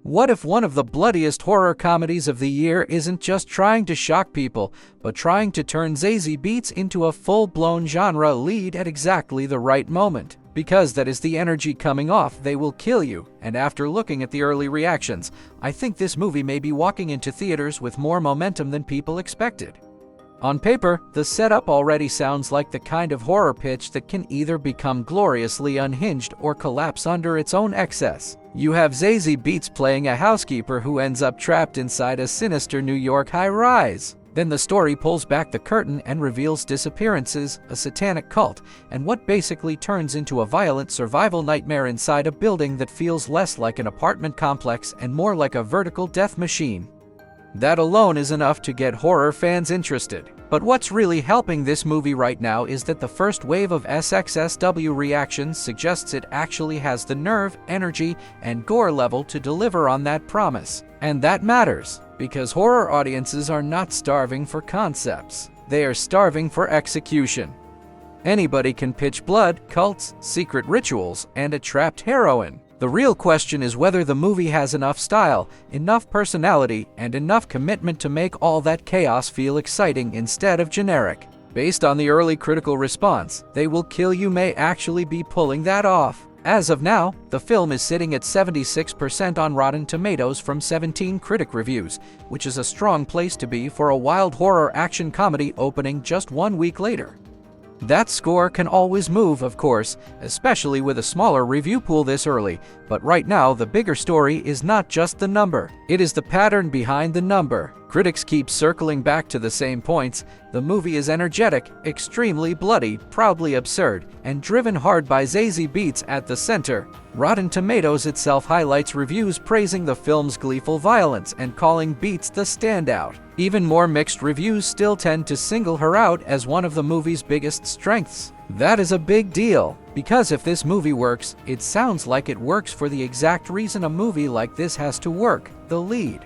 What if one of the bloodiest horror comedies of the year isn't just trying to shock people, but trying to turn Zazie Beetz into a full-blown genre lead at exactly the right moment? Because that is the energy coming off They Will Kill You, and after looking at the early reactions, I think this movie may be walking into theaters with more momentum than people expected. On paper, the setup already sounds like the kind of horror pitch that can either become gloriously unhinged or collapse under its own excess. You have Zazie Beetz playing a housekeeper who ends up trapped inside a sinister New York high-rise. Then the story pulls back the curtain and reveals disappearances, a satanic cult, and what basically turns into a violent survival nightmare inside a building that feels less like an apartment complex and more like a vertical death machine. That alone is enough to get horror fans interested. But what's really helping this movie right now is that the first wave of SXSW reactions suggests it actually has the nerve, energy, and gore level to deliver on that promise. And that matters, because horror audiences are not starving for concepts. They are starving for execution. Anybody can pitch blood, cults, secret rituals, and a trapped heroine. The real question is whether the movie has enough style, enough personality, and enough commitment to make all that chaos feel exciting instead of generic. Based on the early critical response, They Will Kill You may actually be pulling that off. As of now, the film is sitting at 76% on Rotten Tomatoes from 17 critic reviews, which is a strong place to be for a wild horror action comedy opening just 1 week later. That score can always move, of course, especially with a smaller review pool this early, but right now the bigger story is not just the number, it is the pattern behind the number. Critics keep circling back to the same points. The movie is energetic, extremely bloody, proudly absurd, and driven hard by Zazie Beetz at the center. Rotten Tomatoes itself highlights reviews praising the film's gleeful violence and calling Beetz the standout. Even more mixed reviews still tend to single her out as one of the movie's biggest strengths. That is a big deal, because if this movie works, it sounds like it works for the exact reason a movie like this has to work: the lead.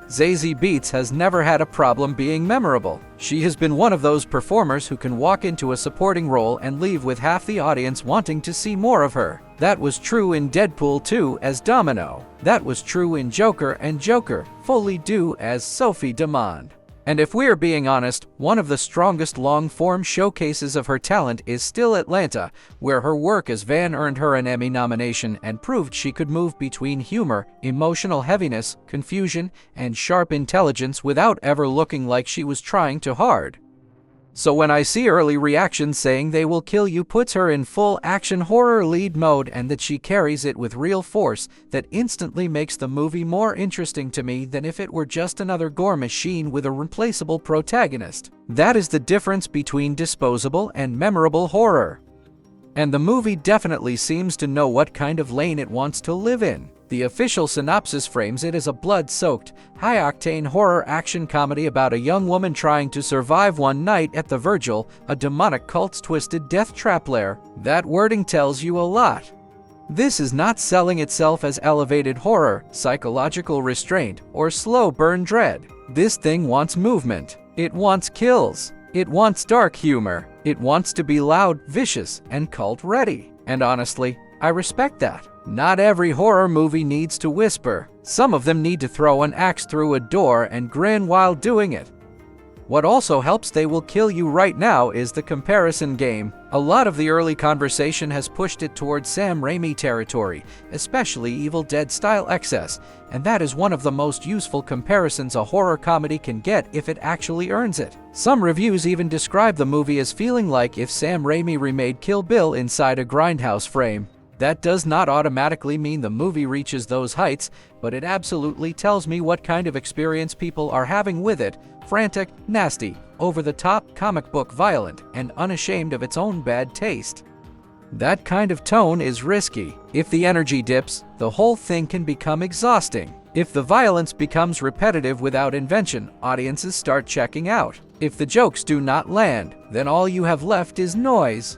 Zazie Beetz has never had a problem being memorable. She has been one of those performers who can walk into a supporting role and leave with half the audience wanting to see more of her. That was true in Deadpool 2 as Domino. That was true in Joker and Joker, fully due as Sophie Demond. And if we're being honest, one of the strongest long-form showcases of her talent is still Atlanta, where her work as Van earned her an Emmy nomination and proved she could move between humor, emotional heaviness, confusion, and sharp intelligence without ever looking like she was trying too hard. So when I see early reactions saying They Will Kill You puts her in full action horror lead mode and that she carries it with real force, that instantly makes the movie more interesting to me than if it were just another gore machine with a replaceable protagonist. That is the difference between disposable and memorable horror. And the movie definitely seems to know what kind of lane it wants to live in. The official synopsis frames it as a blood-soaked, high-octane horror action comedy about a young woman trying to survive one night at the Virgil, a demonic cult's twisted death trap lair. That wording tells you a lot. This is not selling itself as elevated horror, psychological restraint, or slow burn dread. This thing wants movement. It wants kills. It wants dark humor. It wants to be loud, vicious, and cult-ready. And honestly, I respect that. Not every horror movie needs to whisper. Some of them need to throw an axe through a door and grin while doing it. What also helps They Will Kill You right now is the comparison game. A lot of the early conversation has pushed it towards Sam Raimi territory, especially Evil Dead-style excess, and that is one of the most useful comparisons a horror comedy can get if it actually earns it. Some reviews even describe the movie as feeling like if Sam Raimi remade Kill Bill inside a grindhouse frame. That does not automatically mean the movie reaches those heights, but it absolutely tells me what kind of experience people are having with it: frantic, nasty, over-the-top, comic book violent, and unashamed of its own bad taste. That kind of tone is risky. If the energy dips, the whole thing can become exhausting. If the violence becomes repetitive without invention, audiences start checking out. If the jokes do not land, then all you have left is noise.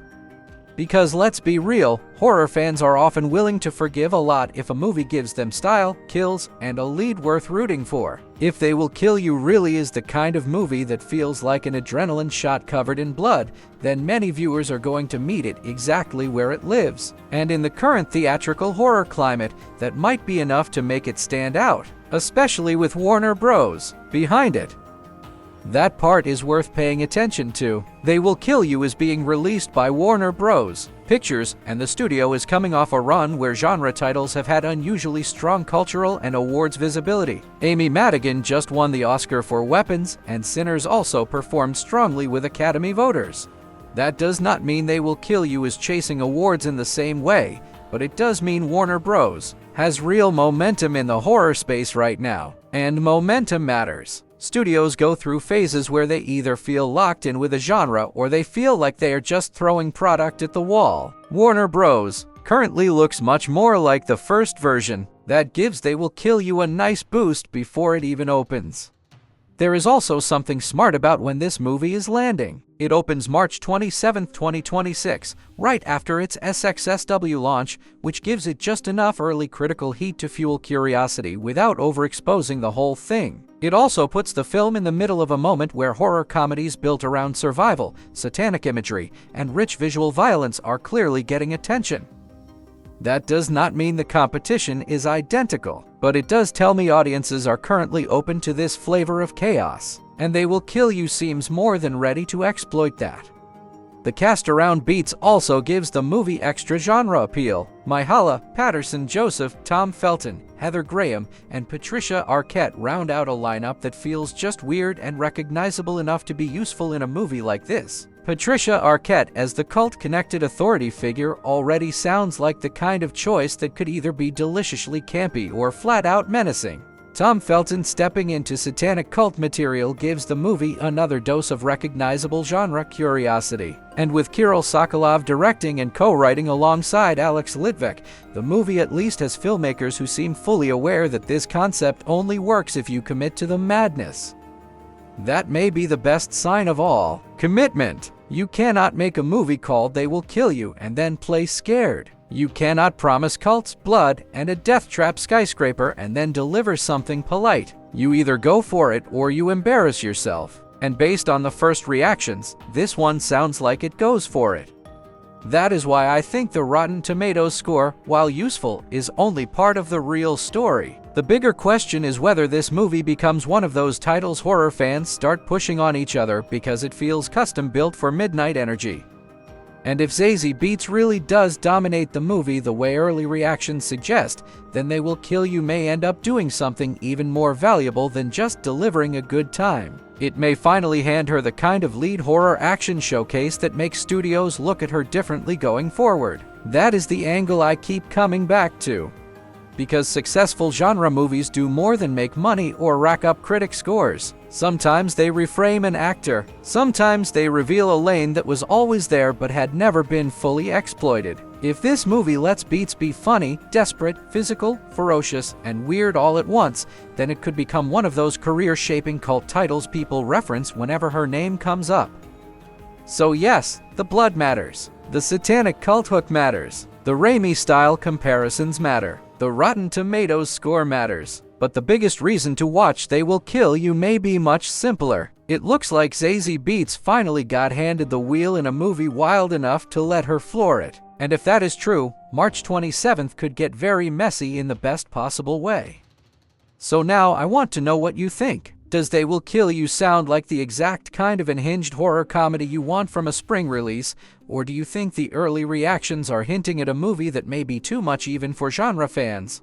Because let's be real, horror fans are often willing to forgive a lot if a movie gives them style, kills, and a lead worth rooting for. If They Will Kill You really is the kind of movie that feels like an adrenaline shot covered in blood, then many viewers are going to meet it exactly where it lives. And in the current theatrical horror climate, that might be enough to make it stand out, especially with Warner Bros. Behind it. That part is worth paying attention to. They Will Kill You is being released by Warner Bros. Pictures, and the studio is coming off a run where genre titles have had unusually strong cultural and awards visibility. Amy Madigan just won the Oscar for Weapons, and Sinners also performed strongly with Academy voters. That does not mean They Will Kill You is chasing awards in the same way, but it does mean Warner Bros. Has real momentum in the horror space right now, and momentum matters. Studios go through phases where they either feel locked in with a genre or they feel like they are just throwing product at the wall. Warner Bros. Currently looks much more like the first version. That gives They Will Kill You a nice boost before it even opens. There is also something smart about when this movie is landing. It opens March 27, 2026, right after its SXSW launch, which gives it just enough early critical heat to fuel curiosity without overexposing the whole thing. It also puts the film in the middle of a moment where horror comedies built around survival, satanic imagery, and rich visual violence are clearly getting attention. That does not mean the competition is identical, but it does tell me audiences are currently open to this flavor of chaos, and They Will Kill You seems more than ready to exploit that. The cast around Beetz also gives the movie extra genre appeal. Myha'la, Patterson Joseph, Tom Felton, Heather Graham, and Patricia Arquette round out a lineup that feels just weird and recognizable enough to be useful in a movie like this. Patricia Arquette as the cult-connected authority figure already sounds like the kind of choice that could either be deliciously campy or flat-out menacing. Tom Felton stepping into satanic cult material gives the movie another dose of recognizable genre curiosity. And with Kirill Sokolov directing and co-writing alongside Alex Litvak, the movie at least has filmmakers who seem fully aware that this concept only works if you commit to the madness. That may be the best sign of all. Commitment. You cannot make a movie called They Will Kill You and then play scared. You cannot promise cults, blood, and a death trap skyscraper and then deliver something polite. You either go for it or you embarrass yourself. And based on the first reactions, this one sounds like it goes for it. That is why I think the Rotten Tomatoes score, while useful, is only part of the real story. The bigger question is whether this movie becomes one of those titles horror fans start pushing on each other because it feels custom-built for midnight energy. And if Zazie Beetz really does dominate the movie the way early reactions suggest, then They Will Kill You may end up doing something even more valuable than just delivering a good time. It may finally hand her the kind of lead horror action showcase that makes studios look at her differently going forward. That is the angle I keep coming back to. Because successful genre movies do more than make money or rack up critic scores. Sometimes they reframe an actor. Sometimes they reveal a lane that was always there but had never been fully exploited. If this movie lets Beetz be funny, desperate, physical, ferocious, and weird all at once, then it could become one of those career-shaping cult titles people reference whenever her name comes up. So yes, the blood matters. The satanic cult hook matters. The Raimi-style comparisons matter. The Rotten Tomatoes score matters. But the biggest reason to watch They Will Kill You may be much simpler. It looks like Zazie Beetz finally got handed the wheel in a movie wild enough to let her floor it. And if that is true, March 27th could get very messy in the best possible way. So now I want to know what you think. Does They Will Kill You sound like the exact kind of unhinged horror comedy you want from a spring release, or do you think the early reactions are hinting at a movie that may be too much even for genre fans?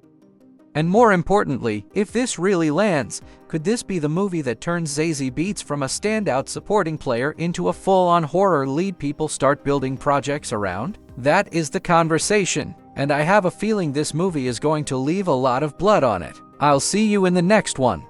And more importantly, if this really lands, could this be the movie that turns Zazie Beetz from a standout supporting player into a full-on horror lead people start building projects around? That is the conversation, and I have a feeling this movie is going to leave a lot of blood on it. I'll see you in the next one.